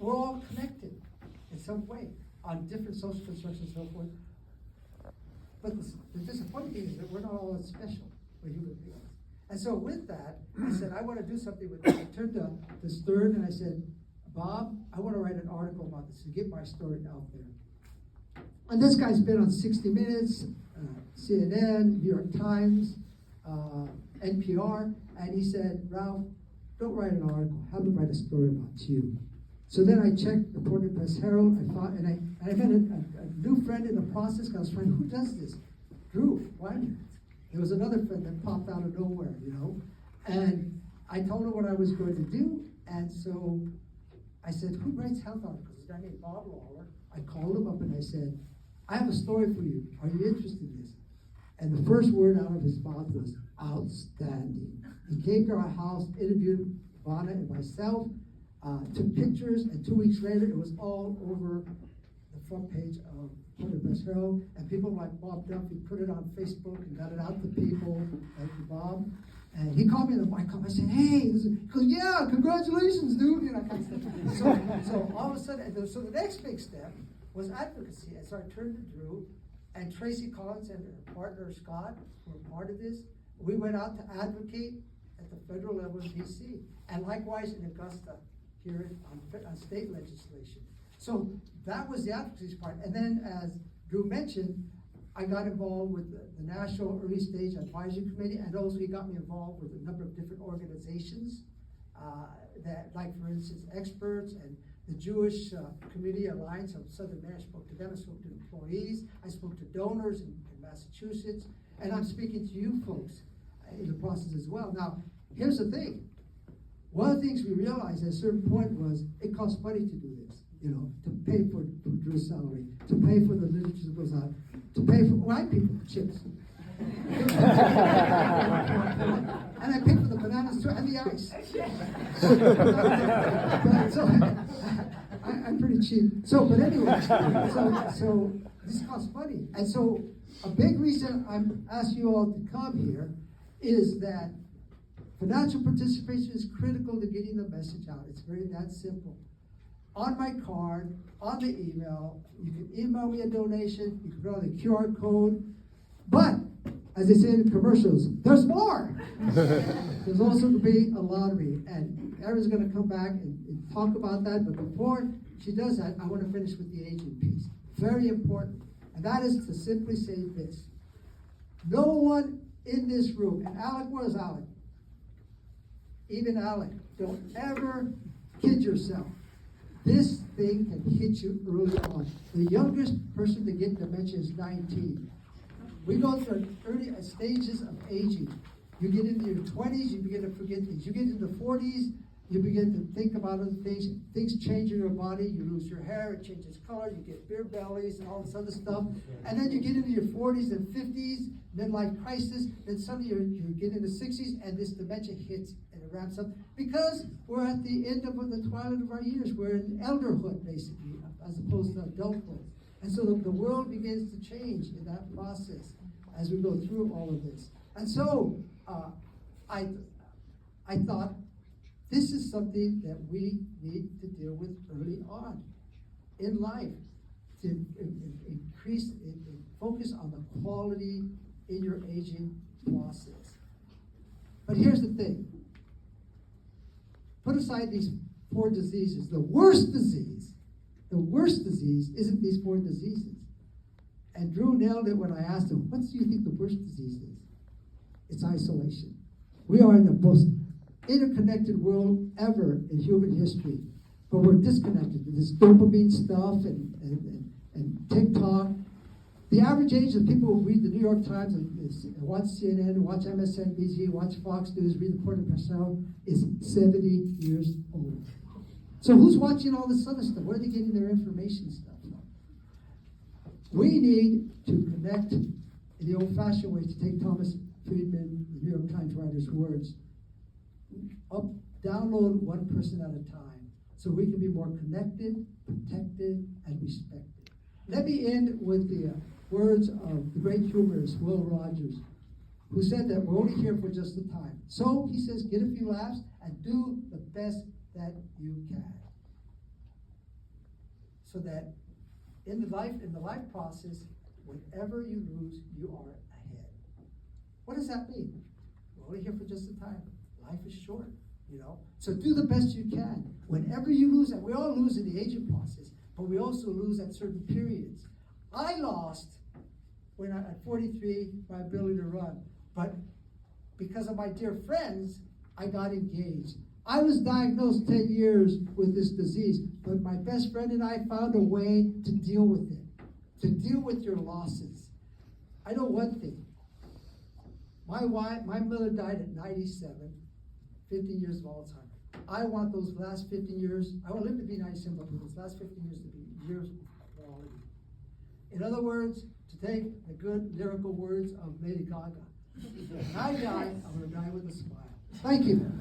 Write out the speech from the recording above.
We're all connected in some way on different social constructions and so forth. But the disappointing thing is that we're not all that special. We're human beings. And so with that, I said, I want to do something with this. I turned to Stern and I said, Bob, I want to write an article about this to get my story out there. And this guy's been on 60 Minutes, CNN, New York Times, NPR, and he said, Ralph, don't write an article. Have them write a story about you. So then I checked the Portland Press Herald. I thought, and I met a new friend in the process. I was trying, who does this? Drew Weiner. There was another friend that popped out of nowhere, you know. And I told her what I was going to do. And so I said, who writes health articles? This guy named Bob Lawler. I called him up and I said, I have a story for you. Are you interested in this? And the first word out of his mouth was outstanding. He came to our house, interviewed Vanna and myself, took pictures, and 2 weeks later, it was all over the front page of Portland Press Herald, and people like Bob Duffy put it on Facebook and got it out to people, like Bob. And he called me in the mic up. I said, hey, he goes, yeah, congratulations, dude. You know, kind of stuff. So all of a sudden, so the next big step was advocacy. And so I turned to Drew, and Tracy Collins and her partner Scott were part of this. We went out to advocate at the federal level in DC, and likewise in Augusta here on state legislation. So that was the advocacy part. And then, as Drew mentioned, I got involved with the National Early Stage Advisory Committee, and also he got me involved with a number of different organizations that, like for instance, experts and the Jewish Community Alliance of Southern Maine. I spoke to them, I spoke to employees, I spoke to donors in Massachusetts, and I'm speaking to you folks in the process as well. Now, here's the thing. One of the things we realized at a certain point was it costs money to do this, you know, to pay for Drew's salary, to pay for the literature that goes out, to pay for white people chips. And I paid for the bananas too, and the ice. So I'm pretty cheap. So, but anyway, so this costs money. And so a big reason I'm asking you all to come here is that financial participation is critical to getting the message out. It's very that simple. On my card, on the email, you can email me a donation, you can put on the QR code, but as they say in the commercials, there's more. There's also going to be a lottery, and Erin's going to come back and talk about that, but before she does that, I want to finish with the aging piece. Very important, and that is to simply say this. No one in this room, and Alec, where's Alec? Even Alec, don't ever kid yourself. This thing can hit you early on. The youngest person to get dementia is 19. We go through early stages of aging. You get into your 20s, you begin to forget things. You get into the 40s, you begin to think about other things. Things change in your body. You lose your hair, it changes color, you get beer bellies and all this other stuff. And then you get into your 40s and 50s, midlife crisis, then suddenly you get into 60s, and this dementia hits and it ramps up because we're at the end of the twilight of our years. We're in elderhood, basically, as opposed to adulthood. And so the world begins to change in that process as we go through all of this. And so I thought this is something that we need to deal with early on in life to increase, focus on the quality in your aging process. But here's the thing. Put aside these 4 diseases. The worst disease isn't these 4 diseases. And Drew nailed it when I asked him, what do you think the worst disease is? It's isolation. We are in the most interconnected world ever in human history, but we're disconnected. This dopamine stuff and TikTok. The average age of people who read the New York Times and watch CNN, watch MSNBC, watch Fox News, read the Portland Press Herald is 70 years old. So who's watching all this other stuff? Where are they getting their information stuff from? We need to connect in the old-fashioned way, to take Thomas Friedman, the New York Times writer's words, download one person at a time so we can be more connected, protected, and respected. Let me end with the words of the great humorist Will Rogers, who said that we're only here for just the time. So, he says, get a few laughs and do the best that you can. so that in the life process, whenever you lose, you are ahead. What does that mean? We're only here for just a time. Life is short, you know. So do the best you can. Whenever you lose, and we all lose in the aging process, but we also lose at certain periods. I lost when at 43 my ability to run, but because of my dear friends, I got engaged. I was diagnosed 10 years with this disease, but my best friend and I found a way to deal with it, to deal with your losses. I know one thing. My mother died at 97, 15 years of Alzheimer's. I want those last 15 years, I want to live to be 97, but those last 15 years to be years of quality. In other words, to take the good lyrical words of Lady Gaga, when I die, I'm going to die with a smile. Thank you.